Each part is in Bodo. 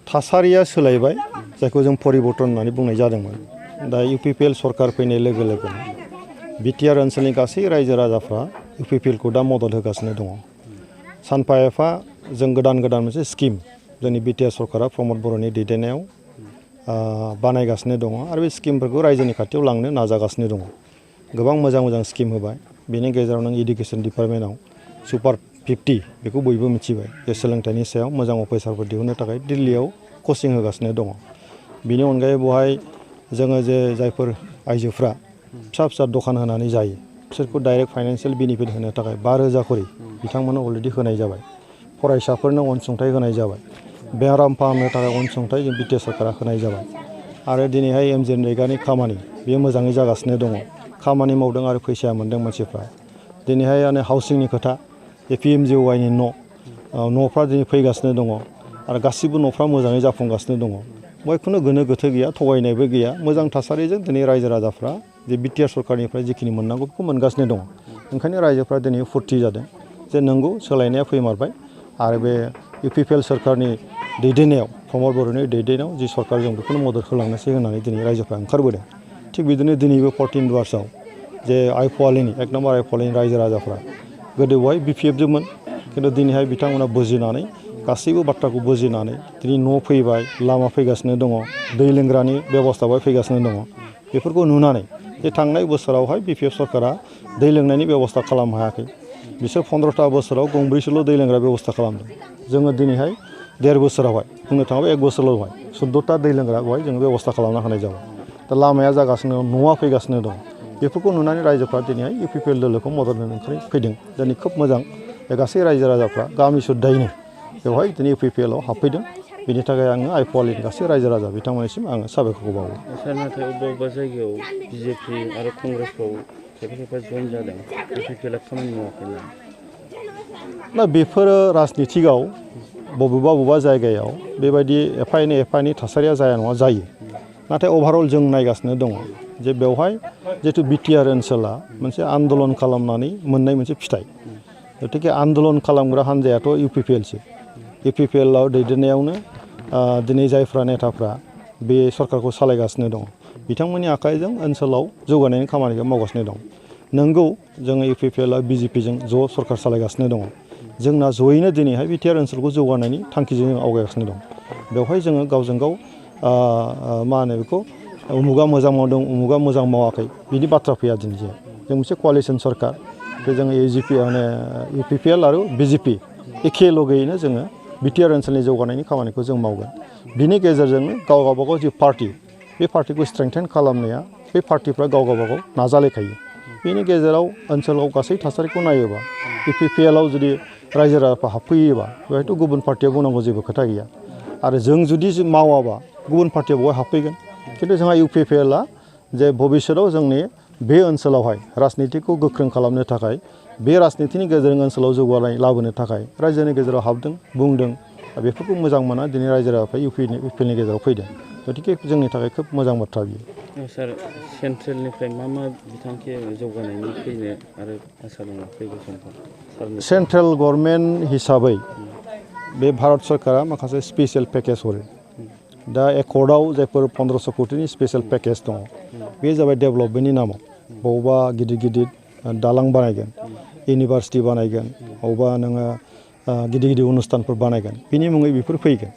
थासारिया सोलायबाय जायखौ जों परिबर्तन होननानै बुंनाय जादोंमोन दा इउ.पि.पि.एल सरकार फैनाय लोगो लोगोनो बिटिआर ओनसोलनि गासै रायजो राजाफ्रा इउ.पि.पि.एलखौ दा मदद होगासिनो दङ सानफा एफा जों गोदान मोनसे स्किम जोंनि बिटिआर सरकारा प्रमद बर'नि दैदेननायाव बानायगासिनो दङ आरो बे स्किमफोरखौ रायजोनि खाथियाव लांनो नाजागासिनो दङ गोबां मोजां स्किम होबाय बेनि गेजेराव नों इडुकेसन डिपार्टमेन्टआव सुपार 50 बेखौ बयबो मिथिबाय जे सोलोंथाइनि सायाव मोजां अफिसारफोर दिहुननो थाखाय दिल्लीयाव कचिं होगासिनो दङ बेनि अनगायै बेवहाय जोङो जे जायफोर आइजोफ्रा फिसा दखान होनानै जायो बिसोरखौ डाइरेक्ट फाइनान्शियेल बेनिफिट होनो थाखाय 5,000 खरि बिथांमोननो अलरेडि होनाय जाबाय फरायसाफोरनो अनसुंथाइ होनाय जाबाय बेराम फाहामनो थाखाय अनसुंथाइ जों बिटिआर सरकारा होनाय जाबाय आरो दिनैहाय एमजेनरेगानि खामानि बेयो मोजाङै जागासिनो दङ खामानि मावदों आरो फैसाया मोनदों मानसिफ्रा दिनैहाय हाउसिंनि खोथा PMJYनि न'फ्रा दिनै फैगासिनो दङ आरो गासिबो न'फ्रा मोजाङै जाफुंगासिनो दङ बयखौनो गोनो गोथो गैया थगायनायबो गैया मोजां थासारिजों दिनै रायजो राजाफ्रा जे बिटिआर सरकारनिफ्राय जिखिनि मोननांगौ बेखौ मोनगासिनो दङ ओंखायनो रायजोफ्रा दिनै फुरथि जादों जे नंगौ सोलायनाया फैमारबाय आरो बे इउ.पि.पि.एल सरकारनि दैदेननायाव प्रमद बर'नि दैदेननायाव जि सरकार जों बेखौनो मदद होलांनोसै होननानै दिनै रायजोफ्रा ओंखारबोदों थिग बिदिनो दिनैबो 14 दुवार्सआव जे आइफवालिनि 1 नम्बर आइफवालिनि रायजो राजाफ्रा गोदोहाय BPF जोंमोन खिन्थु दिनैहाय बिथांमोना बुजिनानै गासैबो बाथ्राखौ बुजिनानै दिनै न' फैबाय लामा फैगासिनो दङ दै लोंग्रानि बेबस्थाबो फैगासिनो दङ बेफोरखौ नुनानै जे थांनाय बोसोरावहाय BPF सरकारा दै लोंनायनि बेबस्था खालामनो हायाखै बिसोर 15टा बोसोराव गंब्रैसोल' दै लोंग्रा बेबस्था खालामदों जोङो दिनैहाय 1.5 बोसोरावहाय बुंनो थाङोबा 1 बोसोरावहाय 14टा दै लोंग्रा बेवहाय जोङो बेबस्था खालामना होनाय जाबाय दा लामाया जागासिनो दं न'आ फैगासिनो दं बेफोरखौ नुनानै रायजोफ्रा दिनैहाय इउ.पि.पि.एल दोलोखौ मदद होनो फैदों दिनै खोब मोजां बे गासै रायजो राजाफ्रा गामि सुद्दायैनो बेवहाय दिनै इउ.पि.पि.एलआव हाबफैदों बेनि थाखाय आङो आइफवालिनि गासै रायजो राजा बिथांमोननिसिम आङो साबायखरखौ बावो सार नाथाय बबेबा जायगायाव बिजेपि आरो कंग्रेसफ्राव खायफा जइन जादों इउ.पि.पि.एलआ खामानि मावाखैना दा बेफोरो राजनितिकआव बबेबा जायगायाव बेबायदि एफा एनै थासारिया जाया नङा जायो नाथाय अभारअल जों नायगासिनो दङ जे बेवहाय जितु बिटिआर ओनसोला मोनसे आन्दलन खालामनानै मोननाय मोनसे फिथाइ गतिके आन्दलन खालामग्रा हान्जायाथ' इउ.पि.पि.एलसो इउ.पि.पि.एलआव दैदेननायावनो दिनै जायफ्रा नेताफ्रा बे सरकारखौ सालायगासिनो दङ बिथांमोननि आखाइजों ओनसोलाव जौगानायनि खामानिखौ मावगासिनो दं नंगौ जोङो इउ.पि.पि.एलआ बिजेपिजों ज' सरकार सालायगासिनो दङ जोंना जयैनो दिनैहाय बिटिआर ओनसोलखौ जौगानायनि थांखिजों जों आवगायगासिनो दं बेवहाय जोङो गावजों गाव मा होनो बेखौ उमुगा मोजां मावदों उमुगा मोजां मावाखै बिनि बाथ्रा फैया दिनै जों मोनसे क'लिसन सरकार बे जोङो इउ.पि.पि.एल आरो बिजेपि एखे लगैयैनो जोङो बिटिआर ओनसोलनि जौगानायनि खामानिखौ जों मावगोन बिनि गेजेरजोंनो गावबागाव जि पार्टि बे पार्टिखौ स्ट्रेंथेन खालामनाया बे पार्टिफ्रा गावबागाव नाजालायखायो बेनि गेजेराव ओनसोलाव गासै थासारिखौ नायोबा इउ.पि.पि.एलआव जुदि रायजो राजाफ्रा हाबफैयोबा बेवहायथ' गुबुन पार्टिया बुंनांगौ जेबो खोथा गैया आरो जों जुदि मावाबा गुबुन पार्टिया बेवहाय हाबफैगोन खिन्थु जोंहा इउ.पि.पि.एलआ जे भबिष्यतआव जोंनि बे ओनसोलावहाय राजनितिखौ गोख्रों खालामनो थाखाय बे राजनितिनि गेजेरजों ओनसोलाव जौगानाय लाबोनो थाखाय रायजोनि गेजेराव हाबदों बुंदों बेफोरखौ मोजां मोना दिनै रायजो राजाफ्रा इउ.पि.पि.एलनि गेजेराव फैदों गतिके जोंनि थाखाय खोब मोजां बाथ्रा बियो सार सेन्ट्रेलनिफ्राय मा बिथांखि जौगानायनि फैनो आरो आसा दङ फैगौ समफोर सेन्ट्रेल गभर्नमेन्ट हिसाबै बे भारत सरकारा माखासे स्पेसियेल पेकेज हरो दा एकर्डआव जायफोर 1500 कोटिनि स्पेसियेल पेकेज दङ बे जाबाय डेभेलपमेन्टनि नामाव बबावबा गिदिर दालां बानायगोन इउनिभार्सिटि बानायगोन बबावबा नोङो गिदिर अनुस्थानफोर बानायगोन बिनि मुङै बेफोर फैगोन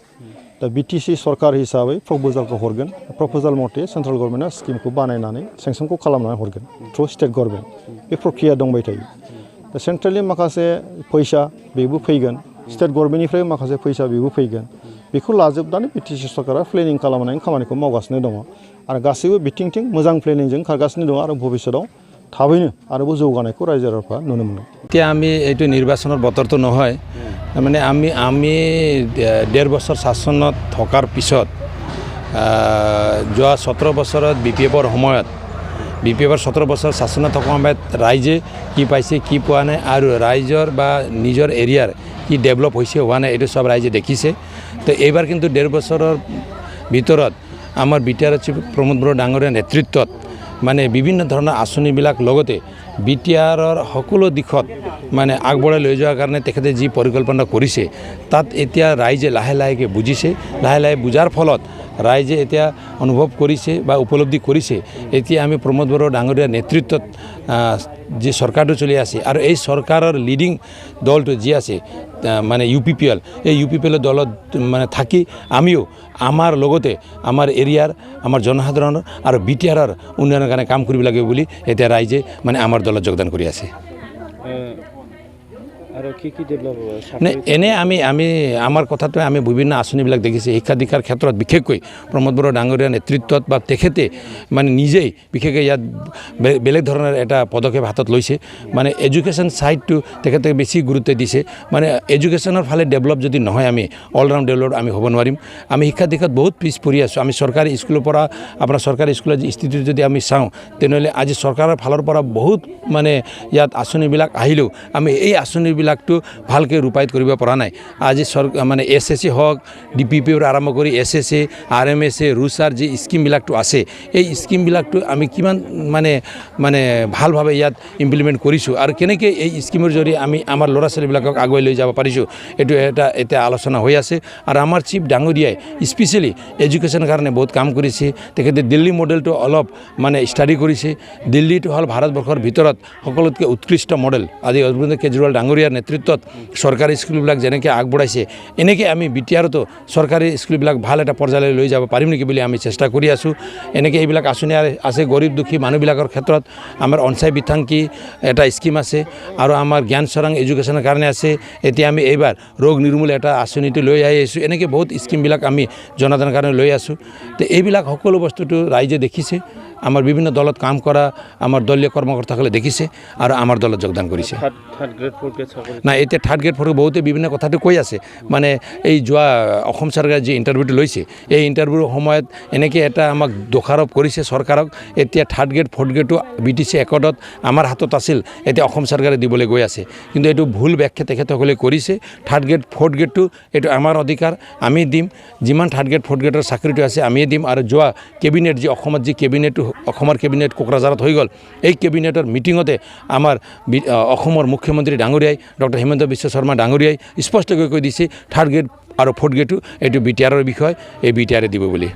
दा बिटिसि सरकार हिसाबै प्रप'जालखौ हरगोन प्रप'जाल मथे सेन्ट्रेल गभर्नमेन्टआ स्किमखौ बानायनानै सेंसनखौ खालामनानै हरगोन थ्रु स्टेट गभर्नमेन्ट बे प्रक्रिया दंबाय थायो दा सेन्ट्रेलनि माखासे फैसा बेबो फैगोन स्टेट गभर्नमेन्टनिफ्राय माखासे फैसा बेबो फैगोन बेखौ लाजोबनानै बिटिसि सरकारा प्लेनिं खालामनायनि खामानिखौ मावगासिनो दङ आरो गासैबो बिथिंथिं मोजां प्लेनिंजों खारगासिनो दङ आरो भबिष्यतआव थाबैनो आरोबाव जौगानायखौ रायजो राजाफ्रा नुनो मोनो এতিয়া আমি এইটো নিৰ্বাচনৰ বতৰটো নহয় মানে আমি 1.5 বছৰ শাসনত থকাৰ পিছত যোৱা 17 বছৰত বিপিএফৰ সময়ত বিপিএফৰ 17 বছৰ শাসনত থকা সময়ত ৰাইজে কি পাইছে কি পোৱা নাই আৰু ৰাইজৰ বা নিজৰ এৰিয়াৰ কি ডেভেলপ হৈছে হোৱা নাই এইটো সব ৰাইজে দেখিছে তো এইবাৰ কিন্তু 1.5 বছৰৰ ভিতৰত আমাৰ বিটিআৰ চিফ প্ৰমোদ বড়ো ডাঙৰীয়াৰ নেতৃত্বত মানে বিভিন্ন ধৰণৰ আঁচনিবিলাক লগতে বিটিআৰৰ সকলো দিশত মানে আগবঢ়াই লৈ যোৱাৰ কাৰণে তেখেতে যি পৰিকল্পনা কৰিছে তাত এতিয়া ৰাইজে লাহে লাহেকৈ বুজিছে লাহে লাহে বুজাৰ ফলত ৰাইজে এতিয়া অনুভৱ কৰিছে বা উপলব্ধি কৰিছে এতিয়া আমি প্ৰমোদ বড়ো ডাঙৰীয়াৰ নেতৃত্বত যি চৰকাৰটো চলি আছে আৰু এই চৰকাৰৰ লিডিং দলটো যি আছে মানে ইউ.পি.পি.এল এই ইউ.পি.পি.এল দলত মানে থাকি আমিও আমাৰ লগতে আমাৰ এৰিয়াৰ আমাৰ জনসাধাৰণৰ আৰু বিটিআৰৰ উন্নয়নৰ কাৰণে কাম কৰিব লাগে বুলি এতিয়া ৰাইজে মানে আমাৰ দলত যোগদান কৰি আছে আৰু কি ডেভেলপ নে এনে আমি আমাৰ কথাটো আমি বিভিন্ন আঁচনিবিলাক দেখিছে শিক্ষা দীক্ষাৰ ক্ষেত্ৰত বিশেষকৈ প্ৰমোদ বড়ো ডাঙৰীয়াৰ নেতৃত্বত বা তেখেতে মানে নিজেই বিশেষকৈ ইয়াত বেলেগ ধৰণৰ এটা পদক্ষেপ হাতত লৈছে মানে এডুকেশ্যন ছাইডটো তেখেতে বেছি গুৰুত্ব দিছে মানে এডুকেশ্যনৰ ফালে ডেভেলপ যদি নহয় আমি অলৰাউণ্ড ডেভেলপ আমি হ'ব নোৱাৰিম আমি শিক্ষা দীক্ষাত বহুত পিছ পৰি আছোঁ আমি চৰকাৰী স্কুলৰ পৰা আপোনাৰ চৰকাৰী স্কুলৰ স্থিতি যদি আমি চাওঁ তেনেহ'লে আজি চৰকাৰৰ ফালৰ পৰা বহুত মানে ইয়াত আঁচনিবিলাক আহিলেও আমি এই আঁচনিবিলাকটো ভালকৈ ৰূপায়িত কৰিব পৰা নাই আজি মানে এছ.এছ.চি. হওক ডি.পি.পিৰ আৰম্ভ কৰি এছ.এছ.চি. আৰ.এম.এছ.এ. ৰুচাৰ যি স্কিমবিলাকটো আছে এই স্কিমবিলাকটো আমি কিমান মানে ভালভাৱে ইয়াত ইমপ্লিমেণ্ট কৰিছোঁ আৰু কেনেকৈ এই স্কিমৰ জৰিয়তে আমি আমাৰ ল'ৰা ছোৱালীবিলাকক আগুৱাই লৈ যাব পাৰিছোঁ এইটো এটা আলোচনা হৈ আছে আৰু আমাৰ চিফ ডাঙৰীয়াই স্পেচিয়েলি এডুকেশ্যনৰ কাৰণে বহুত কাম কৰিছে তেখেতে দিল্লী মডেলটো অলপ মানে ষ্টাডি কৰিছে দিল্লীটো হ'ল ভাৰতবৰ্ষৰ ভিতৰত সকলোতকৈ উৎকৃষ্ট মডেল আজি অৰবিন্দ কেজৰিৱাল ডাঙৰীয়াৰ নেতৃত্বত চৰকাৰী স্কুলবিলাক যেনেকৈ আগবঢ়াইছে এনেকৈ আমি বিটিআৰতো চৰকাৰী স্কুলবিলাক ভাল এটা পৰ্যায়লৈ লৈ যাব পাৰিম নেকি বুলি আমি চেষ্টা কৰি আছোঁ এনেকৈ এইবিলাক আঁচনি আছে গৰীব দুখী মানুহবিলাকৰ ক্ষেত্ৰত আমাৰ অঞ্চল বিথাংকি এটা স্কিম আছে আৰু আমাৰ জ্ঞান চৰাং এডুকেশ্যনৰ কাৰণে আছে এতিয়া আমি এইবাৰ ৰোগ নিৰ্মূল এটা আঁচনিটো লৈ আহি আছোঁ এনেকৈ বহুত স্কিমবিলাক আমি জনসাধাৰণৰ কাৰণে লৈ আছোঁ তো এইবিলাক সকলো বস্তুটো ৰাইজে দেখিছে আমাৰ বিভিন্ন দলত কাম কৰা আমাৰ দলীয় কৰ্মকৰ্তাসকলে দেখিছে আৰু আমাৰ দলত যোগদান কৰিছে নাই এতিয়া থাৰ্ড গ্ৰেড ফ'ৰ বহুতে বিভিন্ন কথাটো কৈ আছে মানে এই যোৱা অসম চৰকাৰে যি ইণ্টাৰভিউটো লৈছে এই ইণ্টাৰভিউৰ সময়ত এনেকৈ এটা আমাক দোষাৰোপ কৰিছে চৰকাৰক এতিয়া থাৰ্ড গ্ৰেড ফ'ৰ্থ গ্ৰেডটো BTC একৰ্ডত আমাৰ হাতত আছিল এতিয়া অসম চৰকাৰে দিবলৈ গৈ আছে কিন্তু এইটো ভুল ব্যাখ্যা তেখেতসকলে কৰিছে থাৰ্ড গ্ৰেড ফ'ৰ্থ গ্ৰেডটো এইটো আমাৰ অধিকাৰ আমি দিম যিমান থাৰ্ড গ্ৰেড ফ'ৰ্থ গ্ৰেডৰ চাকৰিটো আছে আমিয়ে দিম আৰু যোৱা কেবিনেট যি অসমত যি কেবিনেটটো অসমৰ কেবিনেট কোকৰাঝাৰত হৈ গ'ল এই কেবিনেটৰ মিটিঙতে আমাৰ অসমৰ মুখ্যমন্ত্ৰী ডাঙৰীয়াই ডক্টৰ হিমন্ত বিশ্ব শৰ্মা ডাঙৰীয়াই স্পষ্টকৈ কৈ দিছে থাৰ্ড গ্ৰেড আৰু ফ'ৰ্থ গ্ৰেডটো এইটো বিটিআৰৰ বিষয় এই বিটিআৰে দিব বুলি